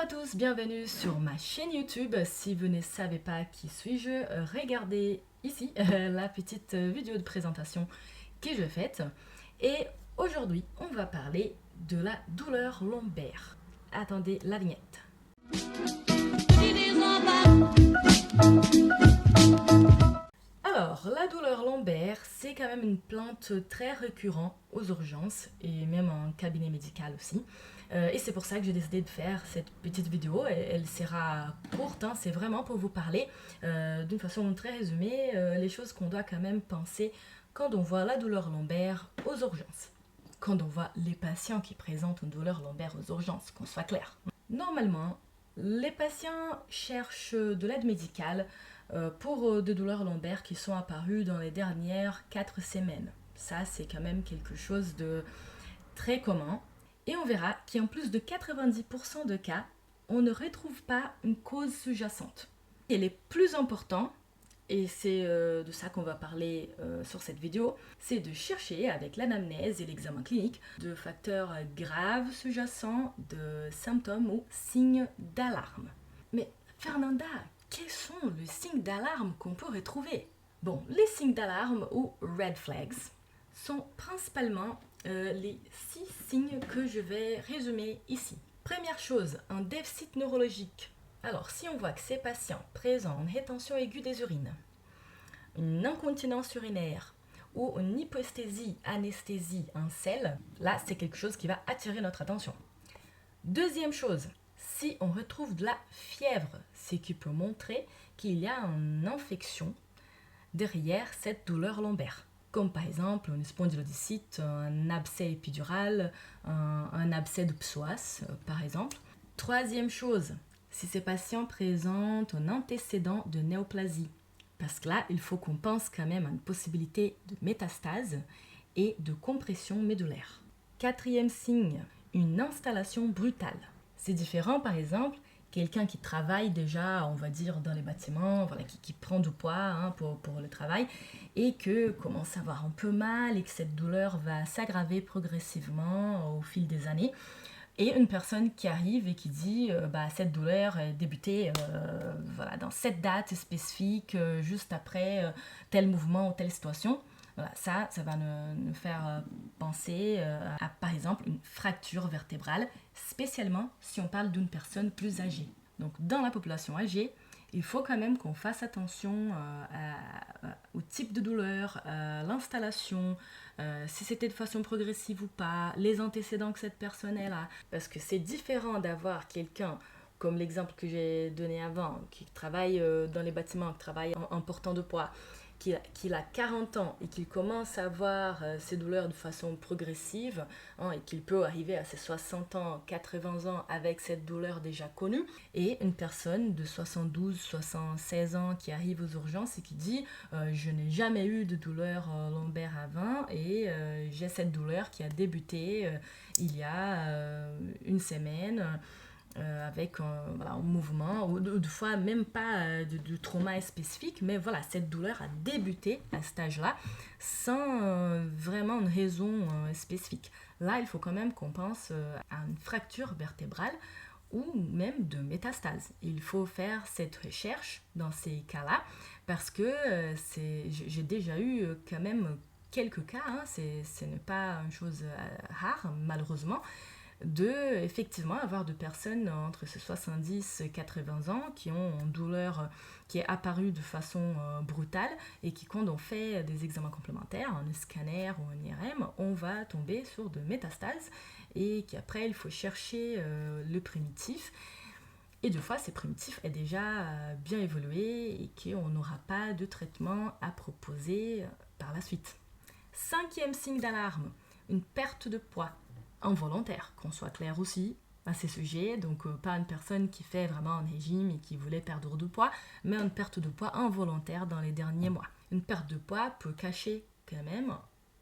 à tous, bienvenue sur ma chaîne YouTube. Si vous ne savez pas qui suis-je, regardez ici la petite vidéo de présentation que je faite. Et aujourd'hui, on va parler de la douleur lombaire. Attendez la vignette. Alors, la douleur lombaire, c'est quand même une plainte très récurrente aux urgences et même en cabinet médical aussi. Et c'est pour ça que j'ai décidé de faire cette petite vidéo. Elle sera courte, hein, c'est vraiment pour vous parler d'une façon très résumée les choses qu'on doit quand même penser quand on voit la douleur lombaire aux urgences. Quand on voit les patients qui présentent une douleur lombaire aux urgences, qu'on soit clair. Normalement, les patients cherchent de l'aide médicale pour des douleurs lombaires qui sont apparues dans les dernières 4 semaines. Ça, c'est quand même quelque chose de très commun. Et on verra qu'en plus de 90% de cas, on ne retrouve pas une cause sous-jacente. Et les plus importants, et c'est de ça qu'on va parler sur cette vidéo, c'est de chercher avec l'anamnèse et l'examen clinique de facteurs graves sous-jacents, de symptômes ou signes d'alarme. Mais Fernanda, quels sont les signes d'alarme qu'on peut retrouver? Bon, les signes d'alarme ou red flags sont principalement les 6 signes que je vais résumer ici. Première chose, un déficit neurologique. Alors, si on voit que ces patients présentent une rétention aiguë des urines, une incontinence urinaire ou une hypoesthésie, anesthésie, un sel, là, c'est quelque chose qui va attirer notre attention. Deuxième chose, si on retrouve de la fièvre, ce qui peut montrer qu'il y a une infection derrière cette douleur lombaire, comme par exemple une spondylodicite, un abcès épidural, un abcès de psoas, par exemple. Troisième chose, si ces patients présentent un antécédent de néoplasie, parce que là, il faut qu'on pense quand même à une possibilité de métastase et de compression médulaire. Quatrième signe, une installation brutale. C'est différent, par exemple, quelqu'un qui travaille déjà, on va dire, dans les bâtiments, voilà, qui prend du poids hein, pour le travail, et que commence à avoir un peu mal et que cette douleur va s'aggraver progressivement au fil des années. Et une personne qui arrive et qui dit cette douleur est débutée voilà, dans cette date spécifique, juste après tel mouvement ou telle situation. Voilà, ça va nous faire penser à, par exemple, une fracture vertébrale, spécialement si on parle d'une personne plus âgée. Donc, dans la population âgée, il faut quand même qu'on fasse attention au type de douleur, l'installation, si c'était de façon progressive ou pas, les antécédents que cette personne a. Parce que c'est différent d'avoir quelqu'un, comme l'exemple que j'ai donné avant, qui travaille dans les bâtiments, qui travaille en portant de poids, qu'il a 40 ans et qu'il commence à avoir ces douleurs de façon progressive hein, et qu'il peut arriver à ses 60 ans, 80 ans avec cette douleur déjà connue, et une personne de 72, 76 ans qui arrive aux urgences et qui dit je n'ai jamais eu de douleur lombaire avant et j'ai cette douleur qui a débuté il y a une semaine avec un mouvement, ou de fois même pas de trauma spécifique, mais voilà, cette douleur a débuté à cet âge-là sans vraiment une raison spécifique. Là, il faut quand même qu'on pense à une fracture vertébrale ou même de métastase. Il faut faire cette recherche dans ces cas-là parce que j'ai déjà eu quand même quelques cas, hein, ce n'est pas une chose rare malheureusement, de effectivement avoir de personnes entre 70 et 80 ans qui ont une douleur qui est apparue de façon brutale et qui, quand on fait des examens complémentaires, un scanner ou un IRM, on va tomber sur de métastases et qu'après il faut chercher le primitif. Et deux fois, ces primitifs est déjà bien évolué et qu'on n'aura pas de traitement à proposer par la suite. Cinquième signe d'alarme, une perte de poids involontaire, qu'on soit clair aussi à ces sujets, donc pas une personne qui fait vraiment un régime et qui voulait perdre de poids, mais une perte de poids involontaire dans les derniers mois. Une perte de poids peut cacher quand même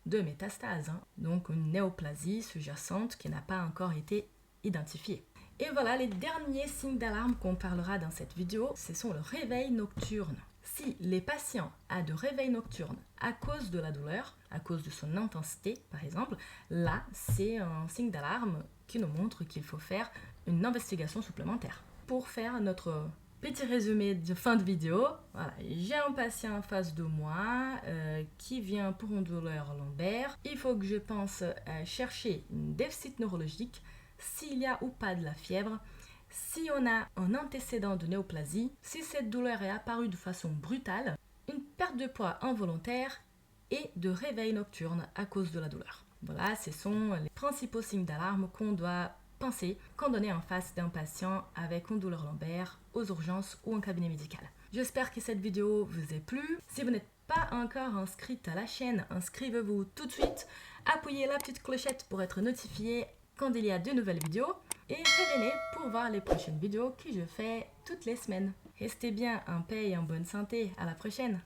de métastases, hein, donc une néoplasie sous-jacente qui n'a pas encore été identifiée. Et voilà, les derniers signes d'alarme qu'on parlera dans cette vidéo, ce sont le réveil nocturne. Si les patients ont de réveil nocturne à cause de la douleur, à cause de son intensité par exemple, là c'est un signe d'alarme qui nous montre qu'il faut faire une investigation supplémentaire. Pour faire notre petit résumé de fin de vidéo, voilà, j'ai un patient en face de moi qui vient pour une douleur lombaire. Il faut que je pense à chercher un déficit neurologique, s'il y a ou pas de la fièvre, si on a un antécédent de néoplasie, si cette douleur est apparue de façon brutale, une perte de poids involontaire et de réveil nocturne à cause de la douleur. Voilà, ce sont les principaux signes d'alarme qu'on doit penser quand on est en face d'un patient avec une douleur lombaire aux urgences ou en cabinet médical. J'espère que cette vidéo vous a plu. Si vous n'êtes pas encore inscrite à la chaîne, inscrivez-vous tout de suite. Appuyez la petite clochette pour être notifié quand il y a de nouvelles vidéos. Et revenez pour voir les prochaines vidéos que je fais toutes les semaines. Restez bien en paix et en bonne santé. À la prochaine!